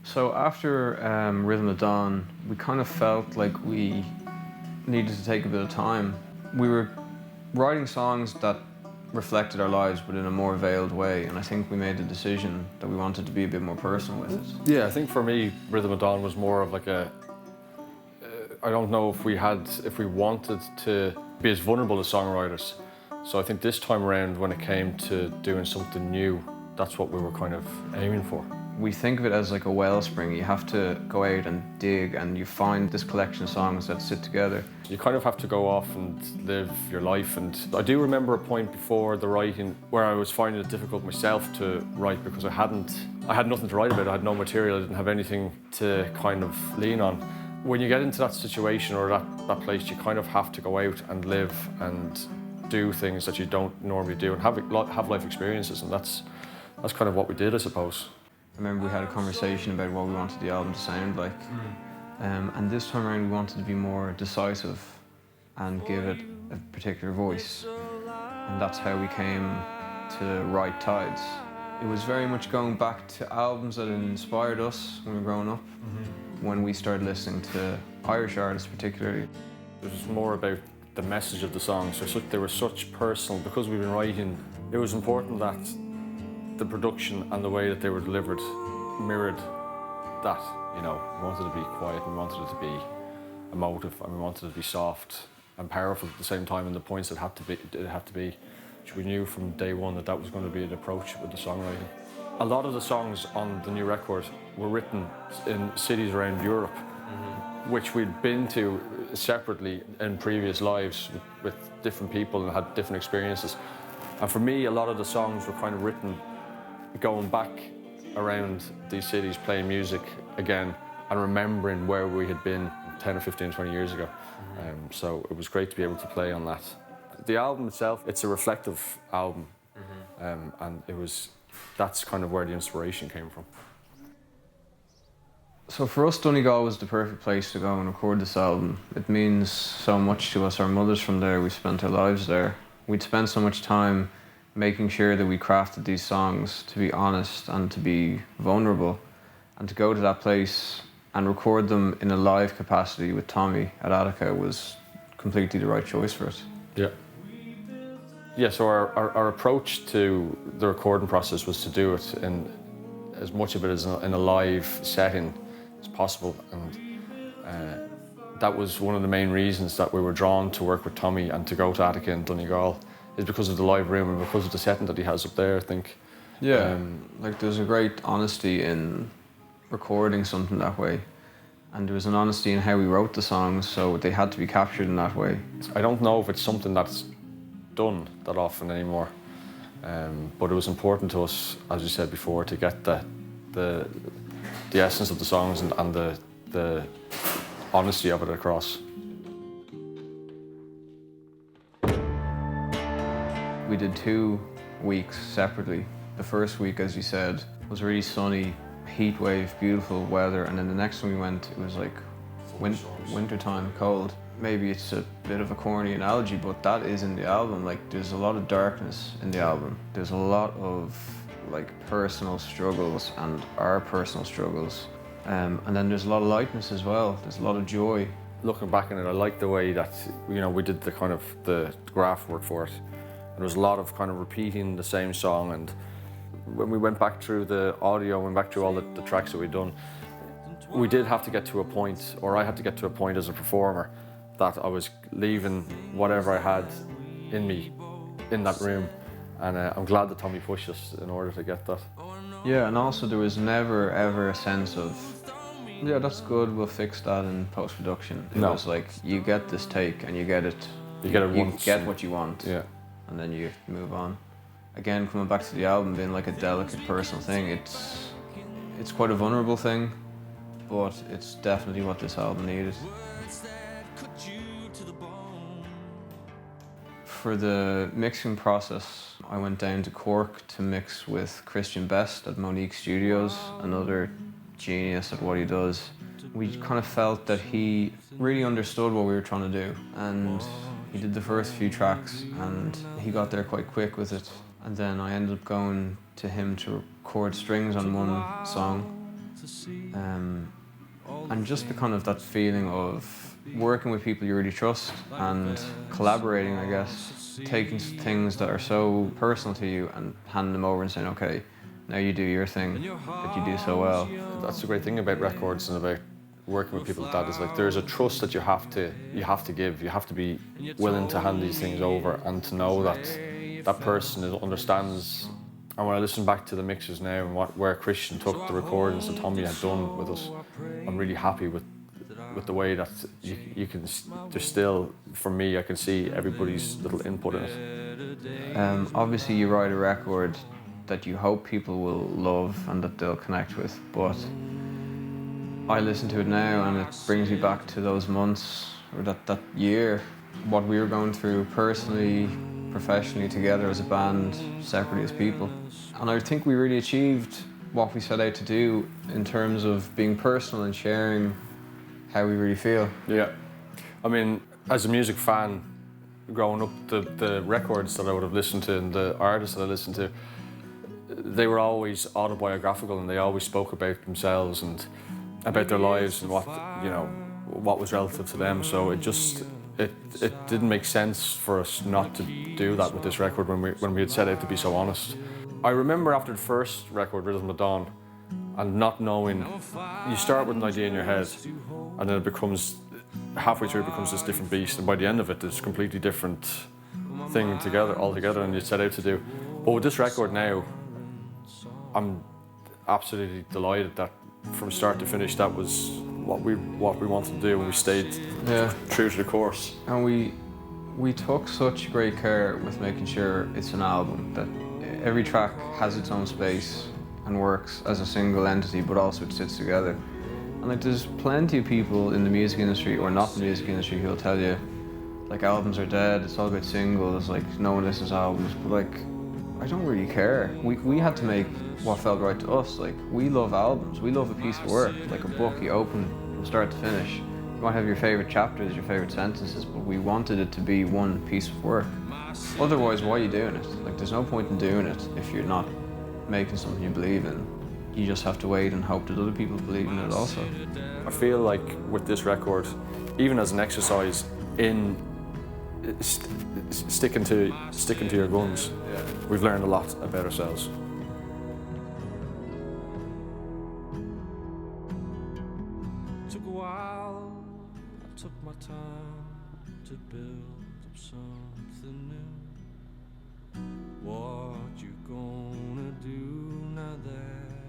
So after Rhythm of Dawn, we kind of felt like we needed to take a bit of time. We were writing songs that reflected our lives but in a more veiled way, and I think we made the decision that we wanted to be a bit more personal with it. Yeah, I think for me, Rhythm of Dawn was more of like I don't know if we wanted to be as vulnerable as songwriters. So I think this time around, when it came to doing something new, that's what we were kind of aiming for. We think of it as like a wellspring. You have to go out and dig, and you find this collection of songs that sit together. You kind of have to go off and live your life. And I do remember a point before the writing where I was finding it difficult myself to write because I had nothing to write about. I had no material. I didn't have anything to kind of lean on. When you get into that situation or that place, you kind of have to go out and live and do things that you don't normally do and have life experiences, and that's kind of what we did, I suppose. I remember we had a conversation about what we wanted the album to sound like, and this time around we wanted to be more decisive and give it a particular voice, and that's how we came to Right Tides. It was very much going back to albums that had inspired us when we were growing up, when we started listening to Irish artists particularly. It was more about the message of the songs. They were such personal, because we've been writing, it was important that the production and the way that they were delivered mirrored that. You know, we wanted to be quiet, we wanted it to be emotive, and we wanted it to be soft and powerful at the same time, and the points that had to be, which we knew from day one that was going to be an approach with the songwriting. A lot of the songs on the new record were written in cities around Europe, which we'd been to separately in previous lives with different people and had different experiences. And for me, a lot of the songs were kind of written going back around these cities, playing music again and remembering where we had been 10 or 15, 20 years ago. So it was great to be able to play on that. The album itself, it's a reflective album, and that's kind of where the inspiration came from. So for us, Donegal was the perfect place to go and record this album. It means so much to us. Our mother's from there, we spent our lives there. We'd spent so much time making sure that we crafted these songs to be honest and to be vulnerable, and to go to that place and record them in a live capacity with Tommy at Attica was completely the right choice for us. Yeah, so our approach to the recording process was to do it in as much of it as in a live setting as possible, and that was one of the main reasons that we were drawn to work with Tommy and to go to Attica and Donegal, is because of the live room and because of the setting that he has up there, I think. Yeah, like there's a great honesty in recording something that way, and there was an honesty in how we wrote the songs, so they had to be captured in that way. I don't know if it's something that's done that often anymore, but it was important to us, as you said before, to get the essence of the songs and the honesty of it across. We did 2 weeks separately. The first week, as you said, was really sunny, heat wave, beautiful weather, and then the next time we went, it was like wintertime, cold. Maybe it's a bit of a corny analogy, but that is in the album. Like, there's a lot of darkness in the album. There's a lot of like personal struggles and our personal struggles. And then there's a lot of lightness as well. There's a lot of joy. Looking back on it, I like the way that, you know, we did the kind of the graph work for it. And there was a lot of kind of repeating the same song, and when we went back through the audio, went back through all the tracks that we'd done, we did have to get to a point, or I had to get to a point as a performer, that I was leaving whatever I had in me in that room. And I'm glad that Tommy pushed us in order to get that. Yeah, and also there was never ever a sense of, yeah, that's good, we'll fix that in post-production. It was like, you get this take and you get it. You get it once. You get what you want. Yeah. And then you move on. Again, coming back to the album being like a delicate personal thing, it's quite a vulnerable thing, but it's definitely what this album needed. For the mixing process, I went down to Cork to mix with Christian Best at Monique Studios, another genius at what he does. We kind of felt that he really understood what we were trying to do, and he did the first few tracks and he got there quite quick with it. And then I ended up going to him to record strings on one song, And just the kind of that feeling of working with people you really trust and collaborating, I guess, taking things that are so personal to you and handing them over and saying, okay, now you do your thing that you do so well. That's the great thing about records and about working with people like that, is like there's a trust that you have to give. You have to be willing to hand these things over and to know that that person understands. And when I listen back to the mixes now and where Christian took the recordings that Tommy had done with us, I'm really happy with the way that you can, there's still, for me, I can see everybody's little input in it. Obviously you write a record that you hope people will love and that they'll connect with, but I listen to it now and it brings me back to those months or that year, what we were going through personally, professionally, together as a band, separately as people. And I think we really achieved what we set out to do in terms of being personal and sharing how we really feel. Yeah. I mean, as a music fan, growing up, the records that I would have listened to and the artists that I listened to, they were always autobiographical and they always spoke about themselves and about their lives and what was relative to them. So it didn't make sense for us not to do that with this record when we had set out to be so honest. I remember after the first record, Rhythm of Dawn, and not knowing, you start with an idea in your head and then it becomes, halfway through it becomes this different beast, and by the end of it it's a completely different thing altogether, and you set out to do. But with this record now, I'm absolutely delighted that from start to finish that was what we wanted to do, and we stayed true to the course. And we took such great care with making sure it's an album, that every track has its own space and works as a single entity, but also it sits together. And like, there's plenty of people in the music industry or not in the music industry who'll tell you like albums are dead, it's all about singles, like no one listens to albums. But like, I don't really care. We had to make what felt right to us. Like, we love albums, we love a piece of work, like a book you open from start to finish. You might have your favourite chapters, your favourite sentences, but we wanted it to be one piece of work. Otherwise, why are you doing it? Like, there's no point in doing it if you're not making something you believe in. You just have to wait and hope that other people believe in it also. I feel like with this record, even as an exercise in sticking to your guns, we've learned a lot about ourselves. Took a while, I took my time to build up something new. What you gonna do now that